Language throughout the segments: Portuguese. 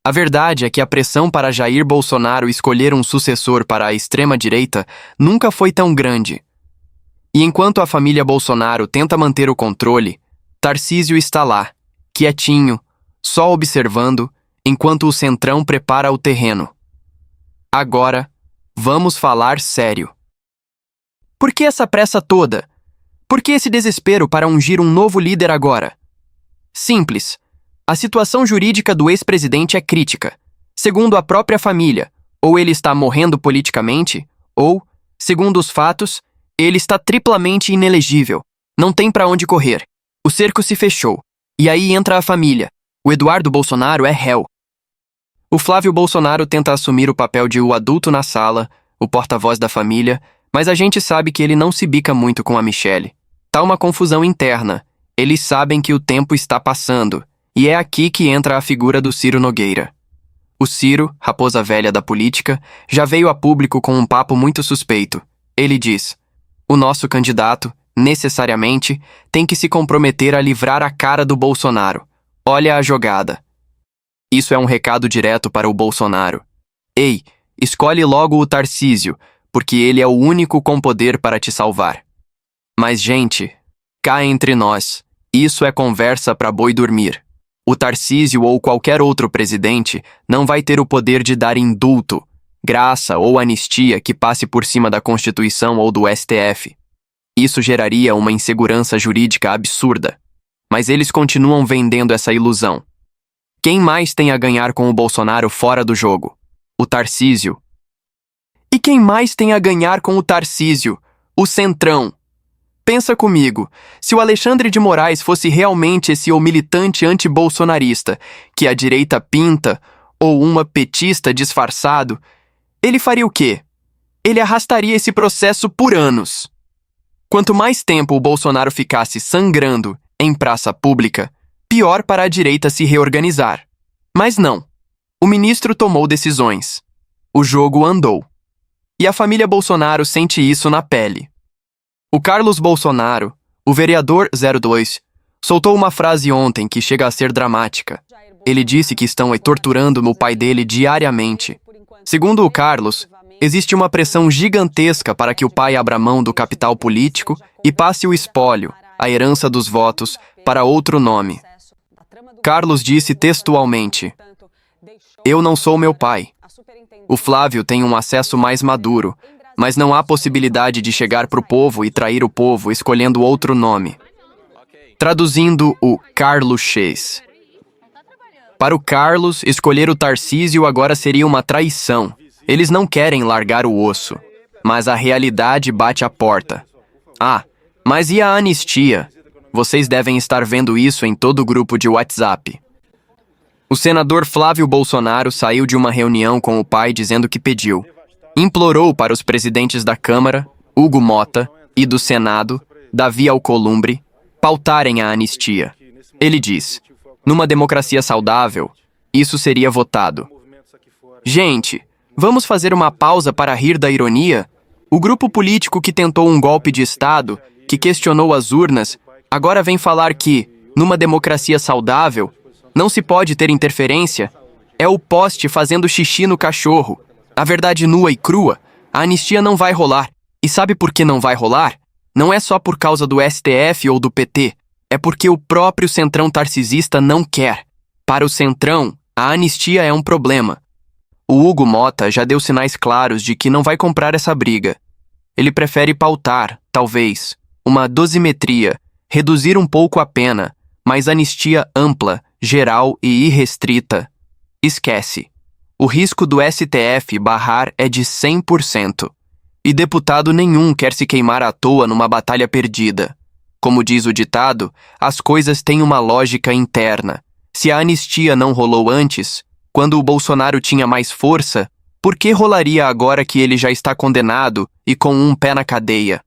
A verdade é que a pressão para Jair Bolsonaro escolher um sucessor para a extrema-direita nunca foi tão grande. E enquanto a família Bolsonaro tenta manter o controle, Tarcísio está lá, quietinho, só observando, enquanto o Centrão prepara o terreno. Agora, vamos falar sério. Por que essa pressa toda? Por que esse desespero para ungir um novo líder agora? Simples. A situação jurídica do ex-presidente é crítica. Segundo a própria família, ou ele está morrendo politicamente, ou, segundo os fatos, ele está triplamente inelegível. Não tem para onde correr. O cerco se fechou. E aí entra a família. O Eduardo Bolsonaro é réu. O Flávio Bolsonaro tenta assumir o papel de o adulto na sala, o porta-voz da família, mas a gente sabe que ele não se bica muito com a Michelle. Tá uma confusão interna. Eles sabem que o tempo está passando. E é aqui que entra a figura do Ciro Nogueira. O Ciro, raposa velha da política, já veio a público com um papo muito suspeito. Ele diz: o nosso candidato, necessariamente, tem que se comprometer a livrar a cara do Bolsonaro. Olha a jogada. Isso é um recado direto para o Bolsonaro. Ei, escolhe logo o Tarcísio, porque ele é o único com poder para te salvar. Mas, gente, cá entre nós, isso é conversa para boi dormir. O Tarcísio ou qualquer outro presidente não vai ter o poder de dar indulto, graça ou anistia que passe por cima da Constituição ou do STF. Isso geraria uma insegurança jurídica absurda. Mas eles continuam vendendo essa ilusão. Quem mais tem a ganhar com o Bolsonaro fora do jogo? O Tarcísio. E quem mais tem a ganhar com o Tarcísio? O Centrão. Pensa comigo, se o Alexandre de Moraes fosse realmente esse ou militante anti-bolsonarista que a direita pinta, ou uma petista disfarçado, ele faria o quê? Ele arrastaria esse processo por anos. Quanto mais tempo o Bolsonaro ficasse sangrando em praça pública, pior para a direita se reorganizar. Mas não. O ministro tomou decisões. O jogo andou. E a família Bolsonaro sente isso na pele. O Carlos Bolsonaro, o vereador 02, soltou uma frase ontem que chega a ser dramática. Ele disse que estão torturando o pai dele diariamente. Segundo o Carlos, existe uma pressão gigantesca para que o pai abra mão do capital político e passe o espólio, a herança dos votos, para outro nome. Carlos disse textualmente: eu não sou meu pai. O Flávio tem um acesso mais maduro, mas não há possibilidade de chegar para o povo e trair o povo escolhendo outro nome. Traduzindo o Carlos Chase. Para o Carlos, escolher o Tarcísio agora seria uma traição. Eles não querem largar o osso, mas a realidade bate à porta. Ah, mas e a anistia? Vocês devem estar vendo isso em todo o grupo de WhatsApp. O senador Flávio Bolsonaro saiu de uma reunião com o pai dizendo que pediu. Implorou para os presidentes da Câmara, Hugo Mota, e do Senado, Davi Alcolumbre, pautarem a anistia. Ele diz: numa democracia saudável, isso seria votado. Gente, vamos fazer uma pausa para rir da ironia? O grupo político que tentou um golpe de Estado, que questionou as urnas, agora vem falar que, numa democracia saudável, não se pode ter interferência? É o poste fazendo xixi no cachorro. A verdade nua e crua, a anistia não vai rolar. E sabe por que não vai rolar? Não é só por causa do STF ou do PT. É porque o próprio Centrão tarcisista não quer. Para o Centrão, a anistia é um problema. O Hugo Mota já deu sinais claros de que não vai comprar essa briga. Ele prefere pautar, talvez, uma dosimetria, reduzir um pouco a pena, mas anistia ampla, geral e irrestrita. Esquece. O risco do STF barrar é de 100%. E deputado nenhum quer se queimar à toa numa batalha perdida. Como diz o ditado, as coisas têm uma lógica interna. Se a anistia não rolou antes, quando o Bolsonaro tinha mais força, por que rolaria agora que ele já está condenado e com um pé na cadeia?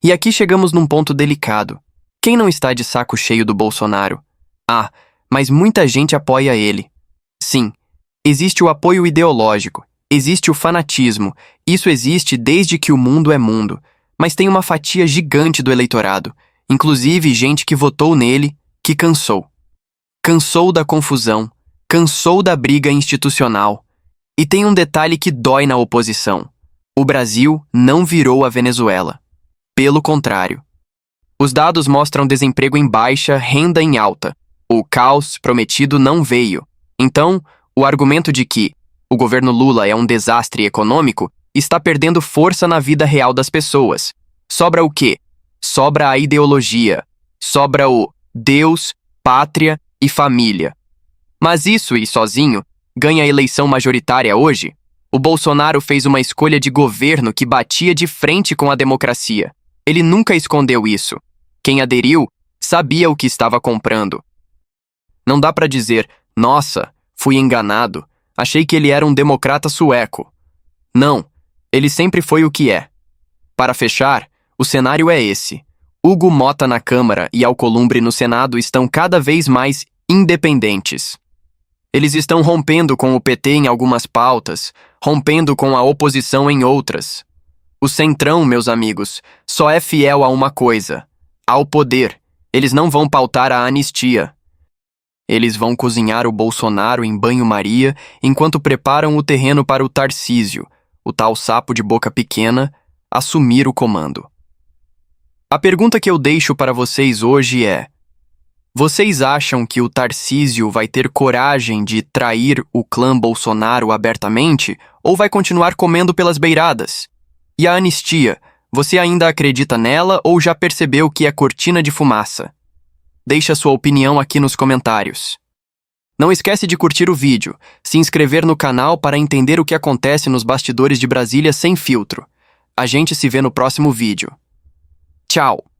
E aqui chegamos num ponto delicado. Quem não está de saco cheio do Bolsonaro? Ah, mas muita gente apoia ele. Sim. Existe o apoio ideológico, existe o fanatismo, isso existe desde que o mundo é mundo, mas tem uma fatia gigante do eleitorado, inclusive gente que votou nele, que cansou. Cansou da confusão, cansou da briga institucional. E tem um detalhe que dói na oposição. O Brasil não virou a Venezuela. Pelo contrário. Os dados mostram desemprego em baixa, renda em alta. O caos prometido não veio. Então, o argumento de que o governo Lula é um desastre econômico está perdendo força na vida real das pessoas. Sobra o quê? Sobra a ideologia. Sobra o Deus, pátria e família. Mas isso e sozinho ganha a eleição majoritária hoje? O Bolsonaro fez uma escolha de governo que batia de frente com a democracia. Ele nunca escondeu isso. Quem aderiu sabia o que estava comprando. Não dá para dizer, nossa, fui enganado, achei que ele era um democrata sueco. Não, ele sempre foi o que é. Para fechar, o cenário é esse. Hugo Mota na Câmara e Alcolumbre no Senado estão cada vez mais independentes. Eles estão rompendo com o PT em algumas pautas, rompendo com a oposição em outras. O Centrão, meus amigos, só é fiel a uma coisa: ao poder. Eles não vão pautar a anistia. Eles vão cozinhar o Bolsonaro em banho-maria enquanto preparam o terreno para o Tarcísio, o tal sapo de boca pequena, assumir o comando. A pergunta que eu deixo para vocês hoje é: vocês acham que o Tarcísio vai ter coragem de trair o clã Bolsonaro abertamente ou vai continuar comendo pelas beiradas? E a anistia, você ainda acredita nela ou já percebeu que é cortina de fumaça? Deixe a sua opinião aqui nos comentários. Não esquece de curtir o vídeo, se inscrever no canal para entender o que acontece nos bastidores de Brasília sem filtro. A gente se vê no próximo vídeo. Tchau!